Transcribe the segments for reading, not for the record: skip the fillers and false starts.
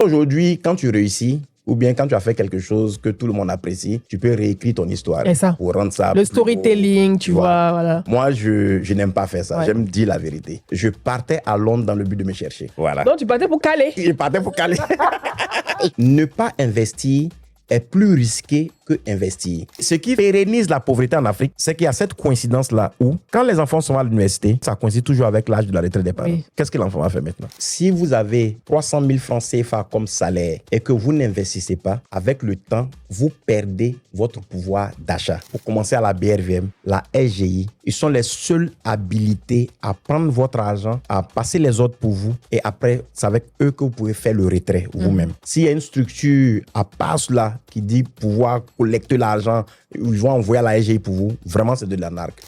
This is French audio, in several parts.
Aujourd'hui, quand tu réussis, ou bien quand tu as fait quelque chose que tout le monde apprécie, tu peux réécrire ton histoire Et ça. pour rendre ça Le plus storytelling, beau, tu vois, voilà. Moi, je n'aime pas faire ça. Ouais. J'aime dire la vérité. Je partais à Londres dans le but de me chercher. Voilà. Donc, tu partais pour caler. Je partais pour caler. Ne pas investir est plus risqué que investir. Ce qui pérennise la pauvreté en Afrique, c'est qu'il y a cette coïncidence-là où, quand les enfants sont à l'université, ça coïncide toujours avec l'âge de la retraite des parents. Oui. Qu'est-ce que l'enfant va faire maintenant? Si vous avez 300 000 francs CFA comme salaire et que vous n'investissez pas, avec le temps, vous perdez votre pouvoir d'achat. Pour commencer à la BRVM, la SGI, ils sont les seuls habilités à prendre votre argent, à passer les ordres pour vous et après, c'est avec eux que vous pouvez faire le retrait vous-même. S'il y a une structure à part cela qui dit pouvoir collecter l'argent, ils vont envoyer à la SGI pour vous, vraiment c'est de l'arnaque.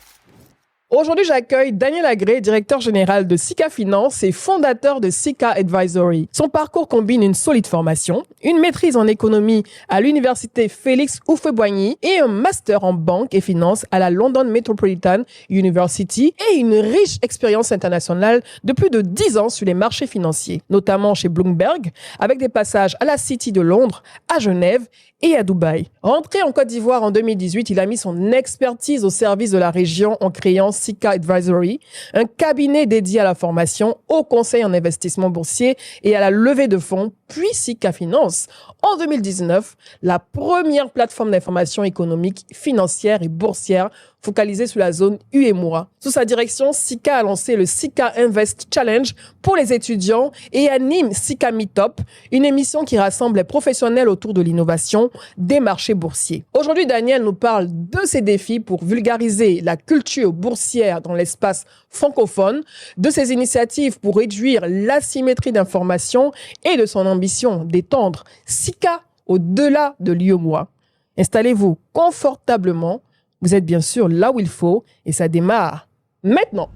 Aujourd'hui, j'accueille Daniel Agré, directeur général de Sika Finance et fondateur de Sika Advisory. Son parcours combine une solide formation, une maîtrise en économie à l'université Félix Houphouët-Boigny et un master en banque et finance à la London Metropolitan University et une riche expérience internationale de plus de 10 ans sur les marchés financiers, notamment chez Bloomberg, avec des passages à la City de Londres, à Genève et à Dubaï. Rentré en Côte d'Ivoire en 2018, il a mis son expertise au service de la région en créant Sika Advisory, un cabinet dédié à la formation, au conseil en investissement boursier et à la levée de fonds, puis Sika Finance. En 2019, la première plateforme d'information économique, financière et boursière focalisée sur la zone UEMOA. Sous sa direction, Sika a lancé le Sika Invest Challenge pour les étudiants et anime Sika Meetup, une émission qui rassemble les professionnels autour de l'innovation des marchés boursiers. Aujourd'hui, Daniel nous parle de ses défis pour vulgariser la culture boursière dans l'espace francophone, de ses initiatives pour réduire l'asymétrie d'information et de son ambition d'étendre Sika au-delà de l'UEMOA. Installez-vous confortablement. Vous êtes bien sûr là où il faut et ça démarre maintenant.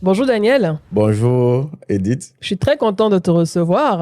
Bonjour Daniel. Bonjour Edith. Je suis très content de te recevoir.